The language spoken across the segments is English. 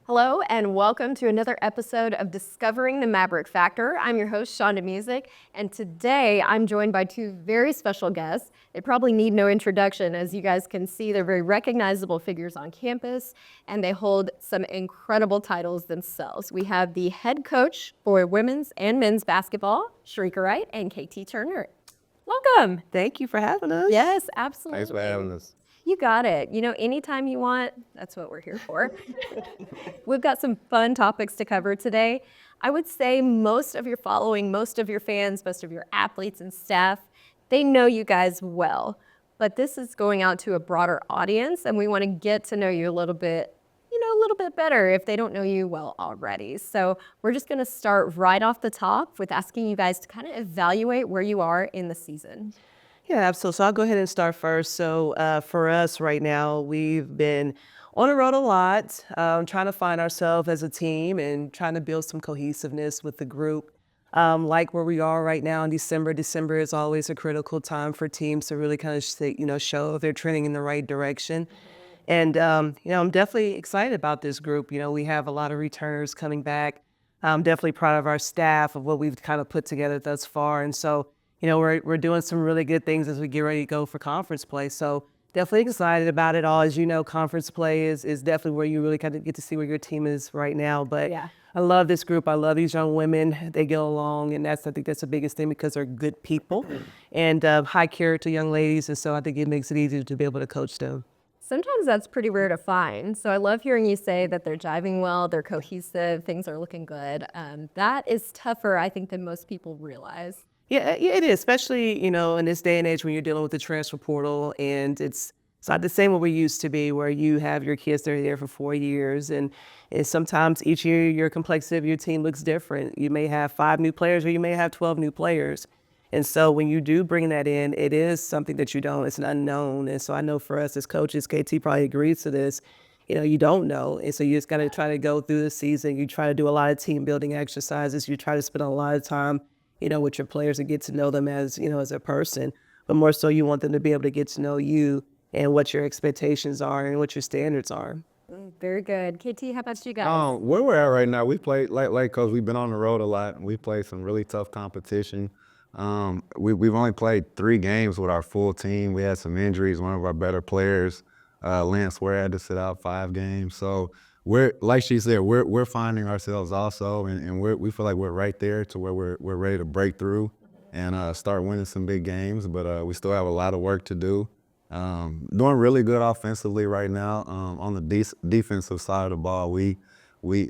Hello and welcome to another episode of Discovering the Maverick Factor. I'm your host, Shonda Music, and today I'm joined by two very special guests. They probably need no introduction. As you guys can see, they're very recognizable figures on campus, and they hold some incredible titles themselves. We have the head coach for women's and men's basketball, Shereka Wright, and KT Turner. Welcome. Thank you for having us. Yes, absolutely. Thanks for having us. You got it. You know, anytime you want, that's what we're here for. We've got some fun topics to cover today. I would say most of your following, most of your fans, most of your athletes and staff, they know you guys well. But this is going out to a broader audience, and we want to get to know you a little bit better if they don't know you well already. So we're just going to start right off the top with asking you guys to kind of evaluate where you are in the season. Yeah, absolutely. So I'll go ahead and start first. So for us right now, we've been on the road a lot, trying to find ourselves as a team and trying to build some cohesiveness with the group. Like where we are right now in December. December is always a critical time for teams to really kind of show if they're trending in the right direction. And, I'm definitely excited about this group. We have a lot of returners coming back. I'm definitely proud of our staff, of what we've kind of put together thus far. And so, we're doing some really good things as we get ready to go for conference play. So definitely excited about it all. As you know, conference play is definitely where you really kind of get to see where your team is right now. But yeah. I love this group. I love these young women. They get along, and I think that's the biggest thing because they're good people and high character young ladies. And so I think it makes it easier to be able to coach them. Sometimes that's pretty rare to find. So I love hearing you say that they're jiving well, they're cohesive, things are looking good. That is tougher, I think, than most people realize. Yeah, it is, especially, in this day and age when you're dealing with the transfer portal, and it's not the same what we used to be, where you have your kids that are there for 4 years, and sometimes each year your complexity of your team looks different. You may have 5 new players or you may have 12 new players. And so when you do bring that in, it is something that it's an unknown. And so I know for us as coaches, KT probably agrees to this, you don't know. And so you just got to try to go through the season. You try to do a lot of team building exercises. You try to spend a lot of time, with your players and get to know them as a person. But more so you want them to be able to get to know you and what your expectations are and what your standards are. Very good. KT, how about you guys? Where we're at right now, we play, like Coach, we've been on the road a lot. We played some really tough competition. We've only played 3 games with our full team. We had some injuries. One of our better players, Lance Ware, had to sit out 5 games. So we're, like she said, we're finding ourselves also, and we feel like we're right there to where we're ready to break through and start winning some big games. But we still have a lot of work to do. Doing really good offensively right now. On the defensive side of the ball, we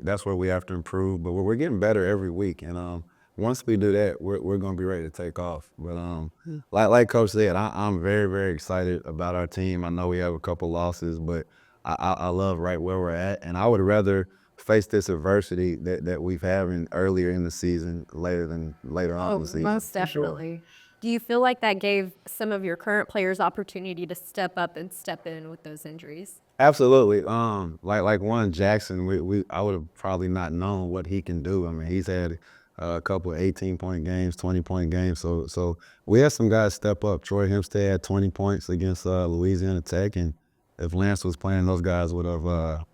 that's where we have to improve. But we're getting better every week, and once we do that, we're going to be ready to take off. But like Coach said, I'm very, very excited about our team. I know we have a couple losses, but I love right where we're at. And I would rather face this adversity that we've had earlier in the season later on in the season. Most definitely. Sure. Do you feel like that gave some of your current players opportunity to step up and step in with those injuries? Absolutely. Like one Jackson, I would have probably not known what he can do. I mean, he's had a couple of 18-point games, 20-point games. So we had some guys step up. Troy Hempstead had 20 points against Louisiana Tech, and if Lance was playing, those guys would have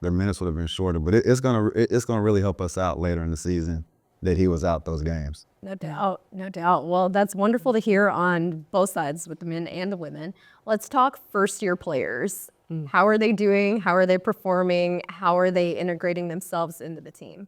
their minutes would have been shorter. But it's gonna really help us out later in the season that he was out those games. No doubt, no doubt. Well, that's wonderful to hear on both sides with the men and the women. Let's talk first-year players. How are they doing? How are they performing? How are they integrating themselves into the team?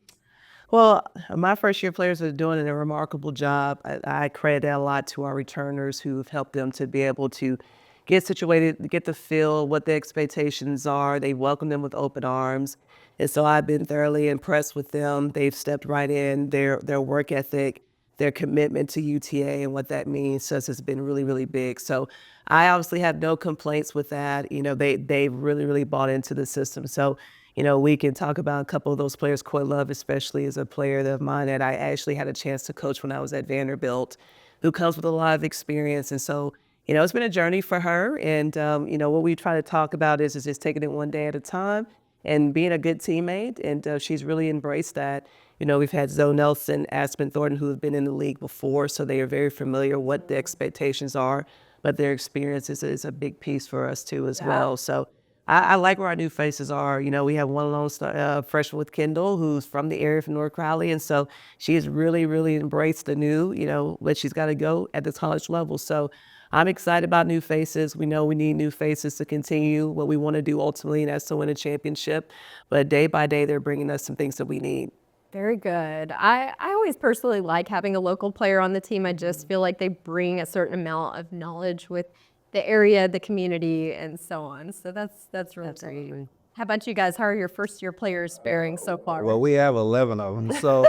Well, my first-year players are doing a remarkable job. I credit that a lot to our returners who've helped them to be able to get situated, get the feel, what the expectations are. They welcome them with open arms. And so I've been thoroughly impressed with them. They've stepped right in. Their work ethic, their commitment to UTA and what that means to us has been really, really big. So I obviously have no complaints with that. They've really, really bought into the system. So, we can talk about a couple of those players. Coy Love especially is a player of mine that I actually had a chance to coach when I was at Vanderbilt, who comes with a lot of experience. And so, it's been a journey for her. And, what we try to talk about is just taking it one day at a time and being a good teammate. And she's really embraced that. We've had Zoe Nelson, Aspen Thornton, who have been in the league before, so they are very familiar what the expectations are. But their experience is a big piece for us too as well. So I like where our new faces are. We have one lone freshman with Kendall, who's from the area from North Crowley, and so she has really, really embraced the new, but she's got to go at the college level. So I'm excited about new faces. We know we need new faces to continue what we want to do ultimately, and that's to win a championship. But day by day, they're bringing us some things that we need. Very good. I always personally like having a local player on the team. I just feel like they bring a certain amount of knowledge with the area, the community, and so on. So that's really great. How about you guys? How are your first-year players faring so far? Well, we have 11 of them, so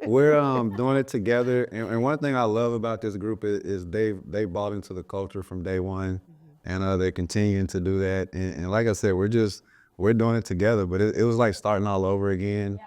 we're doing it together. And one thing I love about this group is they bought into the culture from day one, and they're continuing to do that. And like I said, we're doing it together. But it was like starting all over again.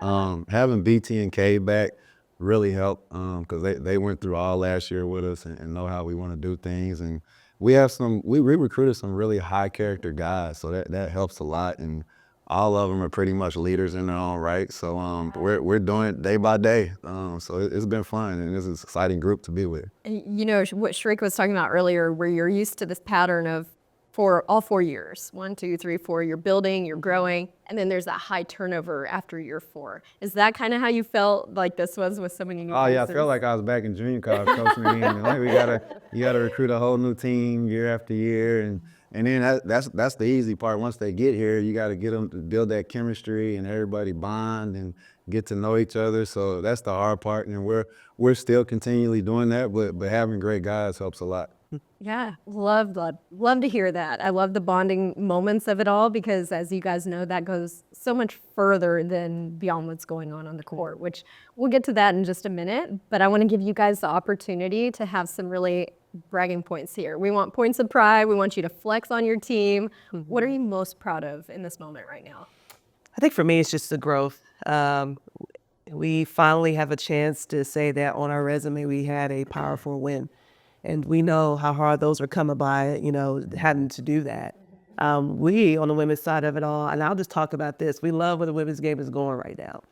Having BT and K back really helped because they went through all last year with us and know how we want to do things. And we recruited some really high character guys, so that helps a lot. And all of them are pretty much leaders in their own right. So we're doing it day by day. So it's been fun, and it's an exciting group to be with. What Shereka was talking about earlier, where you're used to this pattern of for all 4 years, 1, 2, 3, 4, you're building, you're growing, and then there's that high turnover after year 4. Is that kind of how you felt like this was with so many new Oh yeah, I faces? felt like I was back in junior college coaching the game. Like you gotta recruit a whole new team year after year, and then that's the easy part. Once they get here, you got to get them to build that chemistry and everybody bond and get to know each other. So that's the hard part, and we're still continually doing that. But having great guys helps a lot. Yeah, love to hear that. I love the bonding moments of it all because, as you guys know, that goes so much further than beyond what's going on the court, which we'll get to that in just a minute. But I want to give you guys the opportunity to have some really bragging points here. We want points of pride. We want you to flex on your team. What are you most proud of in this moment right now? I think for me, it's just the growth. We finally have a chance to say that on our resume we had a powerful win. And we know how hard those are coming by, having to do that. We, on the women's side of it all, and I'll just talk about this, we love where the women's game is going right now.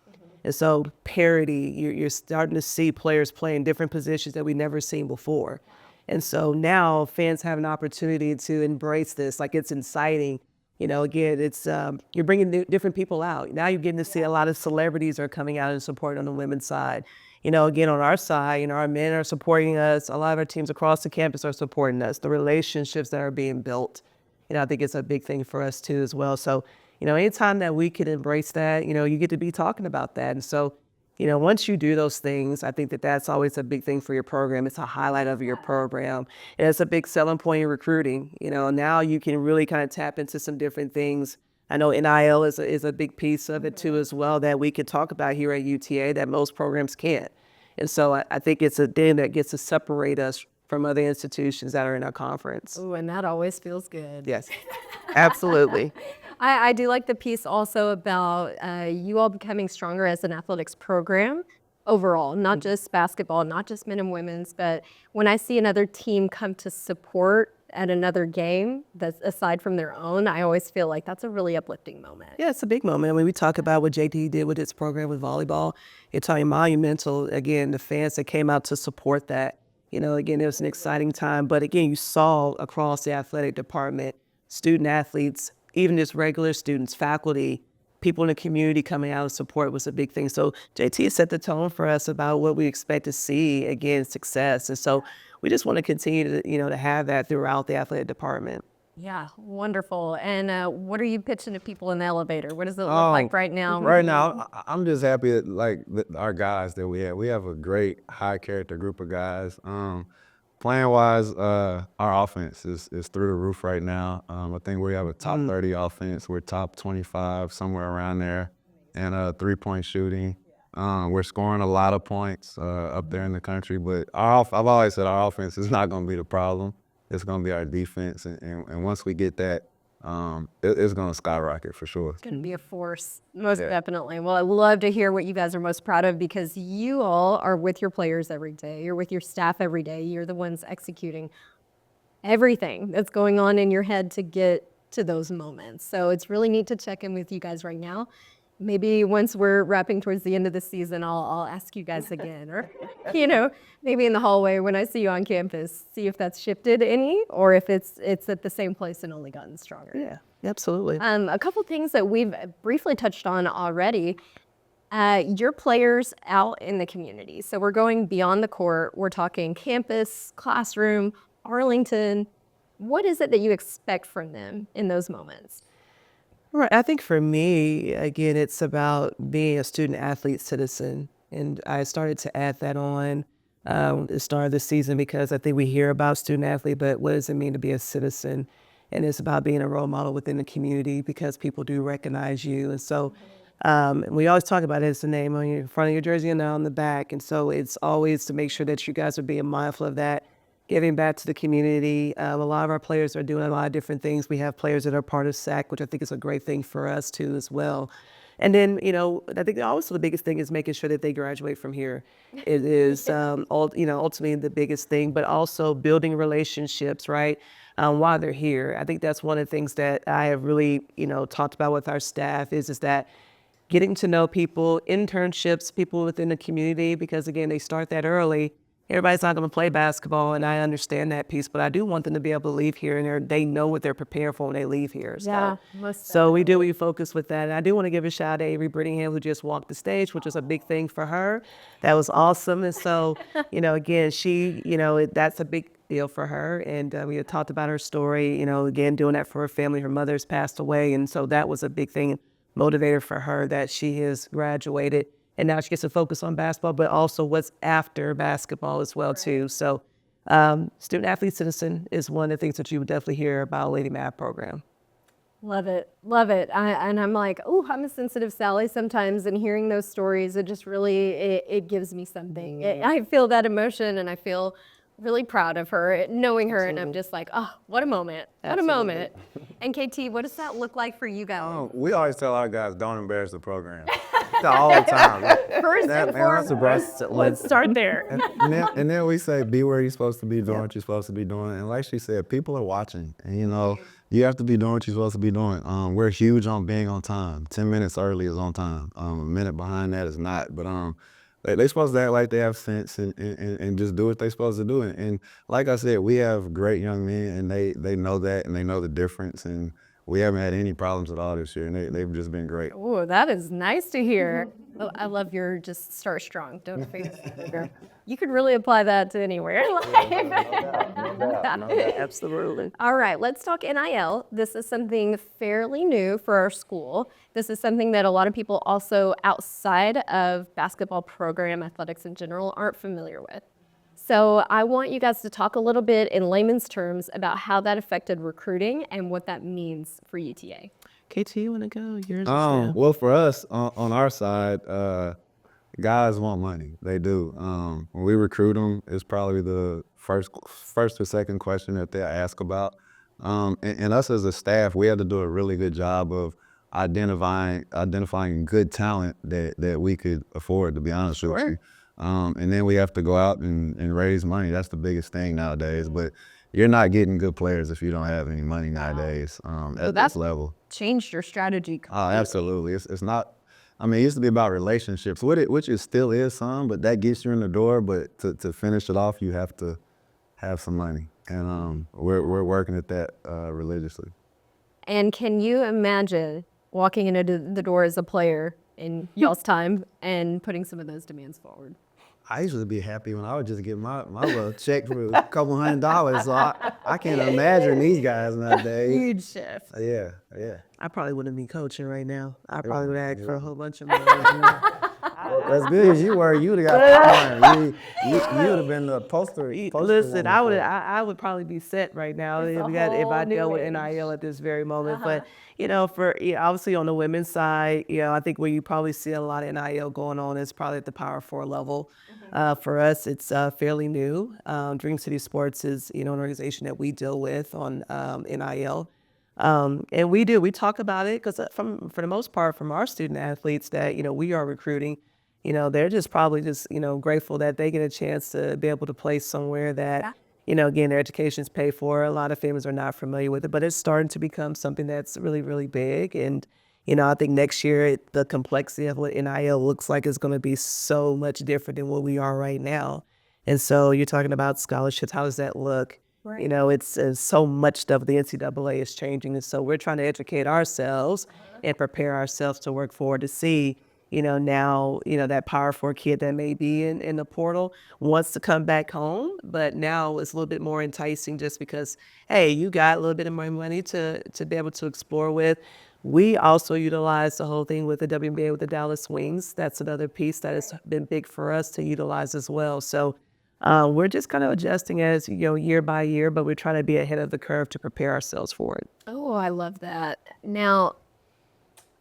And so parity, you're starting to see players play in different positions that we've never seen before. And so now fans have an opportunity to embrace this, like it's inciting. Again, it's you're bringing different people out. Now you're getting to see a lot of celebrities are coming out and supporting on the women's side. Again, on our side, our men are supporting us. A lot of our teams across the campus are supporting us. The relationships that are being built, I think it's a big thing for us too as well. So, anytime that we can embrace that, you get to be talking about that. And so, once you do those things, I think that that's always a big thing for your program. It's a highlight of your program. And it's a big selling point in recruiting. Now you can really kind of tap into some different things. I know NIL is a big piece of it too as well that we could talk about here at UTA that most programs can't. And so I think it's a thing that gets to separate us from other institutions that are in our conference. Ooh, and that always feels good. Yes, absolutely. I do like the piece also about you all becoming stronger as an athletics program overall, not just basketball, not just men and women's, but when I see another team come to support at another game that's aside from their own, I always feel like that's a really uplifting moment. Yeah, it's a big moment. I mean, we talk about what JT did with his program with volleyball. It's monumental. Again, the fans that came out to support that. Again, it was an exciting time. But again, you saw across the athletic department, student athletes, even just regular students, faculty, people in the community coming out and support was a big thing. So JT set the tone for us about what we expect to see, again, success. And so we just want to continue to, to have that throughout the athletic department. Yeah, wonderful. And what are you pitching to people in the elevator? What does it look like right now? Right now, I'm just happy that our guys that we have. We have a great high character group of guys. Playing wise, our offense is through the roof right now. I think we have a top 30 offense. We're top 25, somewhere around there. And 3-point shooting. We're scoring a lot of points up there in the country. But I've always said our offense is not going to be the problem. It's going to be our defense. And once we get that, it's going to skyrocket for sure. It's going to be a force, most definitely. Well, I love to hear what you guys are most proud of because you all are with your players every day. You're with your staff every day. You're the ones executing everything that's going on in your head to get to those moments. So it's really neat to check in with you guys right now. Maybe once we're wrapping towards the end of the season, I'll ask you guys again, or maybe in the hallway when I see you on campus, see if that's shifted any, or if it's at the same place and only gotten stronger. Yeah, absolutely. A couple things that we've briefly touched on already. Your players out in the community. So we're going beyond the court. We're talking campus, classroom, Arlington. What is it that you expect from them in those moments? Right. I think for me, again, it's about being a student athlete citizen. And I started to add that on the start of the season because I think we hear about student athlete, but what does it mean to be a citizen? And it's about being a role model within the community because people do recognize you. And so we always talk about it as the name on your front of your jersey and on the back. And so it's always to make sure that you guys are being mindful of that, giving back to the community. A lot of our players are doing a lot of different things. We have players that are part of SAC, which I think is a great thing for us too as well. And then, I think also the biggest thing is making sure that they graduate from here. It is, ultimately the biggest thing, but also building relationships, right, while they're here. I think that's one of the things that I have really, talked about with our staff is that getting to know people, internships, people within the community, because again, they start that early. Everybody's not going to play basketball, and I understand that piece, but I do want them to be able to leave here, and they know what they're prepared for when they leave here. So we focus with that. And I do want to give a shout out to Avery Brittingham, who just walked the stage, which was a big thing for her. That was awesome. And so, again, she, that's a big deal for her. And we had talked about her story, again, doing that for her family. Her mother's passed away, and so that was a big thing, motivator for her that she has graduated. And now she gets to focus on basketball, but also what's after basketball as well, too. So student athlete citizen is one of the things that you would definitely hear about Lady Mav program. Love it. Love it. And I'm like, oh, I'm a sensitive Sally sometimes. And hearing those stories, it just really, it gives me something. I feel that emotion and I feel really proud of her, knowing her. Absolutely. And I'm just like, oh, what a moment. What Absolutely. A moment. And KT, what does that look like for you guys? We always tell our guys, don't embarrass the program. All the time. First and foremost, let's start there. And then we say, be where you're supposed to be, doing what you're supposed to be doing. And like she said, people are watching. And, you have to be doing what you're supposed to be doing. We're huge on being on time. 10 minutes early is on time. A minute behind that is not. But they're supposed to act like they have sense and just do what they're supposed to do. And like I said, we have great young men, and they know that, and they know the difference. And we haven't had any problems at all this year, and they've just been great. Oh, that is nice to hear. Oh, I love your just start strong. Don't forget. You could really apply that to anywhere in life. Absolutely. All right, let's talk NIL. This is something fairly new for our school. This is something that a lot of people also outside of basketball program, athletics in general, aren't familiar with. So I want you guys to talk a little bit in layman's terms about how that affected recruiting and what that means for UTA. KT, you want to go? Yours. Well, for us, on our side, guys want money. They do. When we recruit them, it's probably the first or second question that they ask about. And us as a staff, we had to do a really good job of identifying good talent that we could afford, to be honest with you. And then we have to go out and raise money. That's the biggest thing nowadays. But you're not getting good players if you don't have any money nowadays at this level. Changed your strategy completely. Oh, absolutely. It's not. I mean, it used to be about relationships, which it still is some, but that gets you in the door. But to finish it off, you have to have some money, and we're working at that religiously. And can you imagine walking into the door as a player in y'all's time and putting some of those demands forward? I usually be happy when I would just get my little check for a couple $100. So I can't imagine these guys nowadays. Huge shift. Yeah. I probably wouldn't be coaching right now. I probably would ask for a whole bunch of money. As good as you were, you would have got you would have been the poster. Listen, I would probably be set right now if I dealt with NIL at this very moment. But obviously on the women's side, I think where you probably see a lot of NIL going on is probably at the Power 4 level. For us, it's fairly new. Dream City Sports is an organization that we deal with on NIL. And we talk about it because for the most part, from our student athletes that, we are recruiting, they're just probably just, grateful that they get a chance to be able to play somewhere that, again, their education is paid for. A lot of families are not familiar with it, but it's starting to become something that's really, really big. And, I think next year the complexity of what NIL looks like is going to be so much different than what we are right now. And so you're talking about scholarships. How does that look? Right. It's so much stuff. The NCAA is changing. And so we're trying to educate ourselves and prepare ourselves to work forward to see, now, that Power 4 kid that may be in the portal wants to come back home. But now it's a little bit more enticing just because, hey, you got a little bit of more money to be able to explore with. We also utilize the whole thing with the WNBA with the Dallas Wings. That's another piece that has been big for us to utilize as well. So we're just kind of adjusting as, year by year, but we're trying to be ahead of the curve to prepare ourselves for it. Oh, I love that. Now,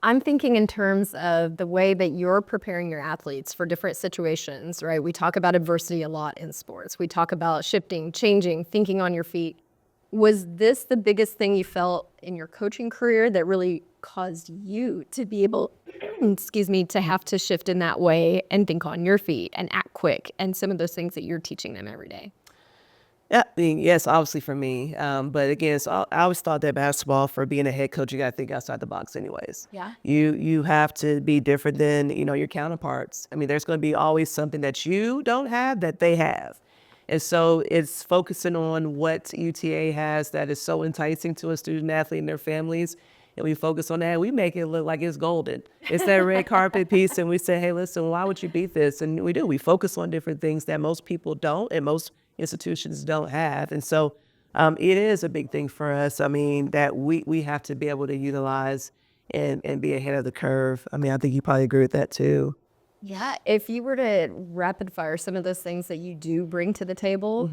I'm thinking in terms of the way that you're preparing your athletes for different situations, right? We talk about adversity a lot in sports. We talk about shifting, changing, thinking on your feet. Was this the biggest thing you felt in your coaching career that really caused you to be able, to have to shift in that way and think on your feet and act quick and some of those things that you're teaching them every day? Yeah, I mean, yes, obviously for me. But again, so I always thought that basketball, for being a head coach, you got to think outside the box anyways. Yeah. You have to be different than, your counterparts. I mean, there's going to be always something that you don't have that they have. And so it's focusing on what UTA has that is so enticing to a student athlete and their families. And we focus on that. We make it look like it's golden. It's that red carpet piece. And we say, hey, listen, why would you beat this? And we do. We focus on different things that most people don't and most institutions don't have. And so it is a big thing for us. I mean, that we have to be able to utilize and be ahead of the curve. I mean, I think you probably agree with that too. Yeah, if you were to rapid fire some of those things that you do bring to the table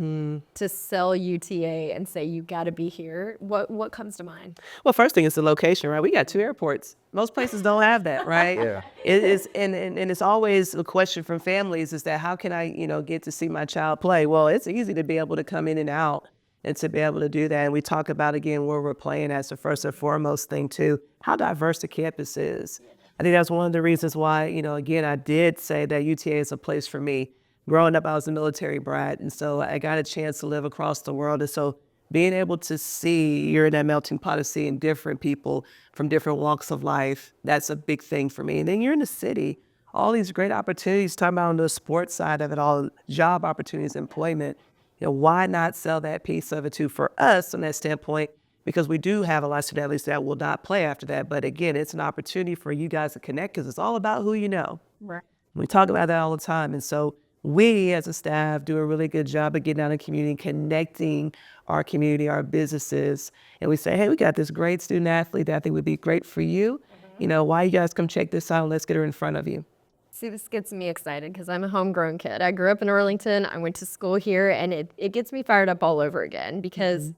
to sell UTA and say you got to be here, what comes to mind? Well, first thing is the location, right? We got 2 airports. Most places don't have that, right? Yeah. It is, and it's always a question from families is that how can I, get to see my child play? Well, it's easy to be able to come in and out and to be able to do that. And we talk about, again, where we're playing as the first and foremost thing too, how diverse the campus is. I think that's one of the reasons why, again, I did say that UTA is a place for me. Growing up, I was a military brat, and so I got a chance to live across the world. And so being able to see, you're in that melting pot of seeing different people from different walks of life, that's a big thing for me. And then you're in the city, all these great opportunities, talking about on the sports side of it all, job opportunities, employment. Why not sell that piece of it too for us from that standpoint? Because we do have a lot of student athletes that will not play after that. But again, it's an opportunity for you guys to connect because it's all about who you know. Right. We talk about that all the time. And so we as a staff do a really good job of getting out in the community, connecting our community, our businesses. And we say, hey, we got this great student athlete that I think would be great for you. Why you guys come check this out? Let's get her in front of you. See, this gets me excited because I'm a homegrown kid. I grew up in Arlington. I went to school here, and it gets me fired up all over again because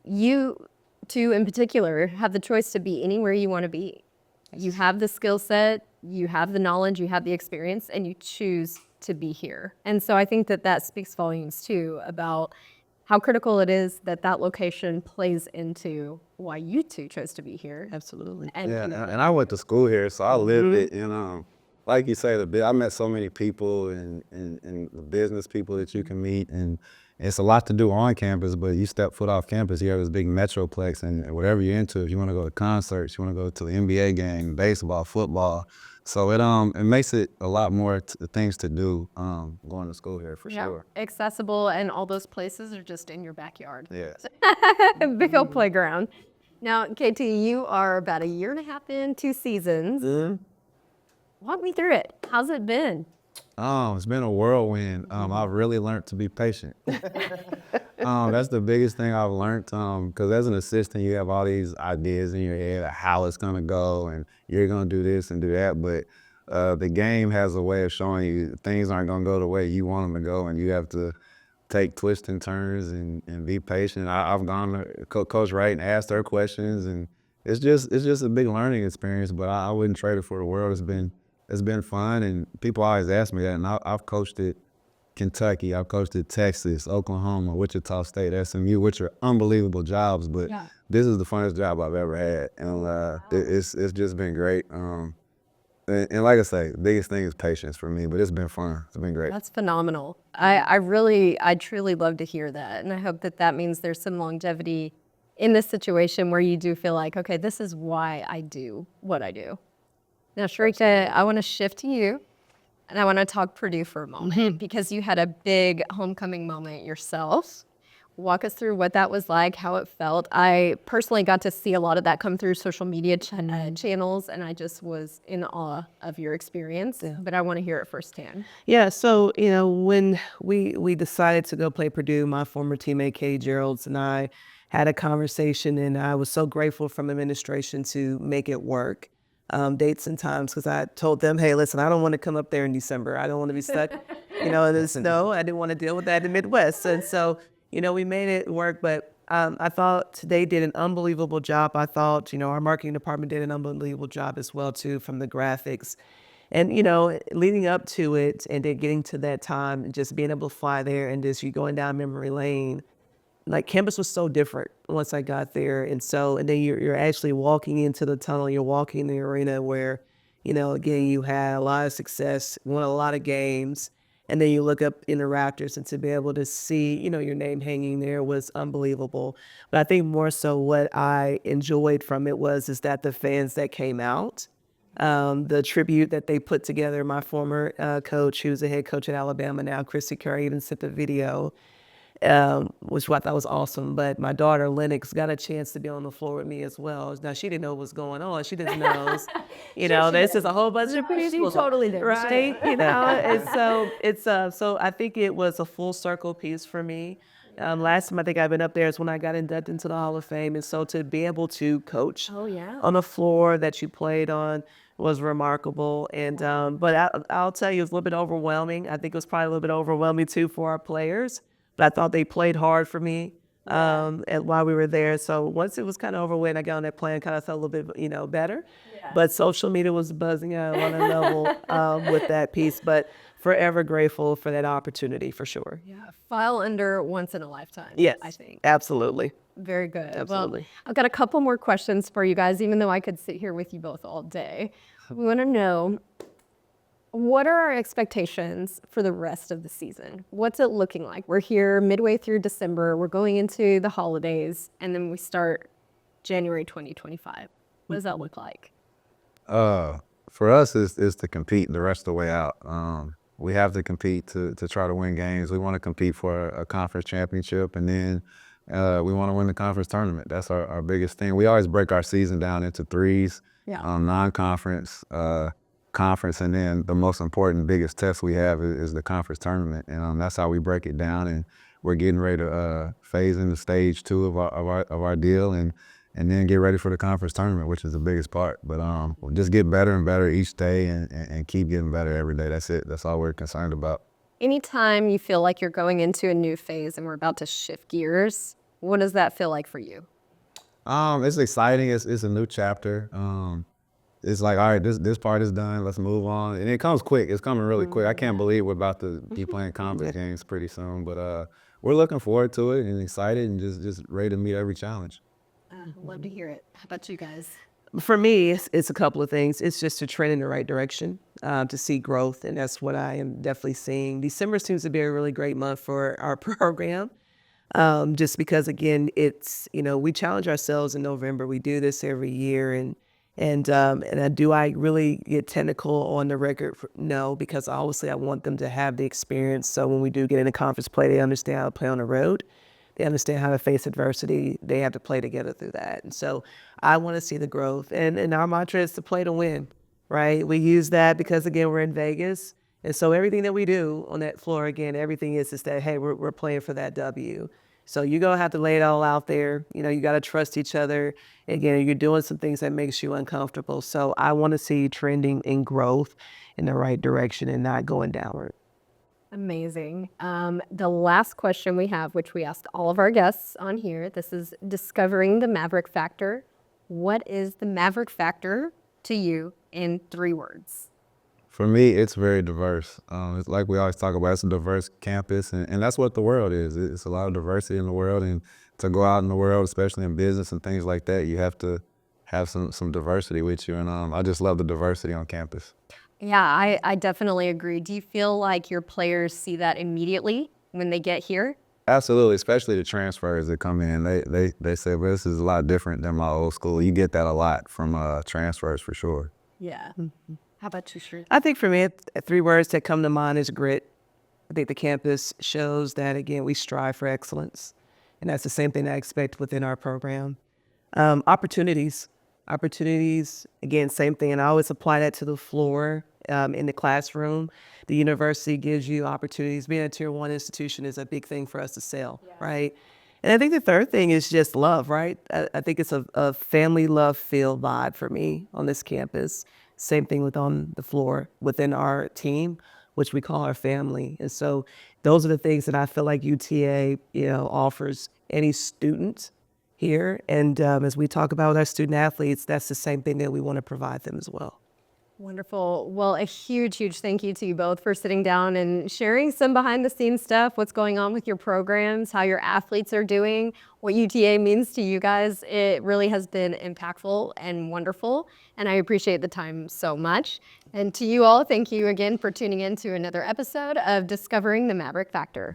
you two in particular have the choice to be anywhere you want to be. You have the skill set, you have the knowledge, you have the experience, and you choose to be here. And so I think that speaks volumes too about how critical it is that location plays into why you two chose to be here. Absolutely. And Yeah, and I went to school here, so I lived it. And like you say, I met so many people and the business people that you can meet, and it's a lot to do on campus. But you step foot off campus, you have this big metroplex, and whatever you're into, if you want to go to concerts, you want to go to the NBA game, baseball, football. So it makes it a lot more things to do going to school here for sure. Accessible, and all those places are just in your backyard. Yeah. Big old playground. Now, KT, you are about a year and a half in, 2 seasons. Walk me through it. How's it been? It's been a whirlwind. I've really learned to be patient. That's the biggest thing I've learned, because as an assistant, you have all these ideas in your head of how it's gonna go, and you're gonna do this and do that, but the game has a way of showing you things aren't gonna go the way you want them to go, and you have to take twists and turns and be patient. I've gone to Coach Wright and asked her questions, and it's just a big learning experience, but I wouldn't trade it for the world. It's been fun, and people always ask me that, and I've coached at Kentucky, I've coached at Texas, Oklahoma, Wichita State, SMU, which are unbelievable jobs, but this is the funnest job I've ever had, and it's just been great. And like I say, the biggest thing is patience for me, but it's been fun. It's been great. That's phenomenal. I truly love to hear that. And I hope that that means there's some longevity in this situation where you do feel like, okay, this is why I do what I do. Now, Shereka, I want to shift to you and I want to talk Purdue for a moment because you had a big homecoming moment yourself. Walk us through what that was like, how it felt. I personally got to see a lot of that come through social media channels, and I just was in awe of your experience. Yeah. But I want to hear it firsthand. Yeah, so when we decided to go play Purdue, my former teammate Katie Geralds and I had a conversation, and I was so grateful from administration to make it work, dates and times, because I told them, hey, listen, I don't want to come up there in December. I don't want to be stuck, in the snow. I didn't want to deal with that in the Midwest, and so we made it work. But I thought they did an unbelievable job. I thought our marketing department did an unbelievable job as well too, from the graphics. And, leading up to it and then getting to that time and just being able to fly there and just you going down memory lane, like campus was so different once I got there. And then you're actually walking into the tunnel, you're walking in the arena where, again, you had a lot of success, won a lot of games. And then you look up in the Raptors and to be able to see, your name hanging there was unbelievable. But I think more so what I enjoyed from it is that the fans that came out, the tribute that they put together, my former coach, who's the head coach at Alabama now, Christy Curry, even sent the video, which I thought was awesome. But my daughter, Lennox, got a chance to be on the floor with me as well. Now, she didn't know what was going on. She didn't know, this is a whole bunch of people. She totally did. Right? So I think it was a full circle piece for me. Last time I think I've been up there is when I got inducted into the Hall of Fame. And so to be able to coach on a floor that you played on was remarkable. And but I'll tell you, it was a little bit overwhelming. I think it was probably a little bit overwhelming too for our players. But I thought they played hard for me while we were there. So once it was kind of over with, I got on that plane, kind of felt a little bit, better. Yeah. But social media was buzzing on a level with that piece. But forever grateful for that opportunity, for sure. Yeah, file under once in a lifetime. Yes, I think. Absolutely. Very good. Absolutely. Well, I've got a couple more questions for you guys, even though I could sit here with you both all day. We want to know, what are our expectations for the rest of the season? What's it looking like? We're here midway through December. We're going into the holidays, and then we start January 2025. What does that look like? For us, is to compete the rest of the way out. We have to compete to try to win games. We want to compete for a conference championship, and then we want to win the conference tournament. That's our biggest thing. We always break our season down into threes, non-conference, conference, and then the most important, biggest test we have is the conference tournament. And that's how we break it down. And we're getting ready to phase into stage 2 of our deal, and then get ready for the conference tournament, which is the biggest part. But we'll just get better and better each day and keep getting better every day. That's it. That's all we're concerned about. Anytime you feel like you're going into a new phase and we're about to shift gears, what does that feel like for you? It's exciting. It's a new chapter. It's like, all right, this part is done. Let's move on. And it comes quick. It's coming really quick. I can't believe we're about to be playing conference games pretty soon. But we're looking forward to it and excited and just ready to meet every challenge. Love to hear it. How about you guys? For me, it's a couple of things. It's just to trend in the right direction, to see growth, and that's what I am definitely seeing. December seems to be a really great month for our program, just because, again, it's, we challenge ourselves in November. We do this every year, and do I really get technical on the record? No, because obviously I want them to have the experience. So when we do get in a conference play, they understand how to play on the road. They understand how to face adversity. They have to play together through that. And so I want to see the growth. And our mantra is to play to win, right? We use that because, again, we're in Vegas. And so everything that we do on that floor, again, everything is that, hey, we're playing for that W. So you're going to have to lay it all out there. You got to trust each other. Again, you're doing some things that makes you uncomfortable. So I want to see you trending in growth in the right direction and not going downward. Amazing. The last question we have, which we ask all of our guests on here, this is discovering the Maverick factor. What is the Maverick factor to you in 3 words? For me, it's very diverse. It's like we always talk about, it's a diverse campus, and that's what the world is. It's a lot of diversity in the world, and to go out in the world, especially in business and things like that, you have to have some diversity with you. And I just love the diversity on campus. Yeah, I definitely agree. Do you feel like your players see that immediately when they get here? Absolutely, especially the transfers that come in. They say, well, this is a lot different than my old school. You get that a lot from transfers for sure. Yeah. How about you, Shereka? I think for me, 3 words that come to mind is grit. I think the campus shows that, again, we strive for excellence. And that's the same thing I expect within our program. Opportunities. Opportunities, again, same thing. And I always apply that to the floor in the classroom. The university gives you opportunities. Being a tier 1 institution is a big thing for us to sell, right? And I think the third thing is just love, right? I think it's a family love filled vibe for me on this campus. Same thing with on the floor within our team, which we call our family. And so those are the things that I feel like UTA, offers any student here. And as we talk about our student athletes, that's the same thing that we want to provide them as well. Wonderful. Well, a huge, huge thank you to you both for sitting down and sharing some behind the scenes stuff, what's going on with your programs, how your athletes are doing, what UTA means to you guys. It really has been impactful and wonderful, and I appreciate the time so much. And to you all, thank you again for tuning in to another episode of Discovering the Maverick Factor.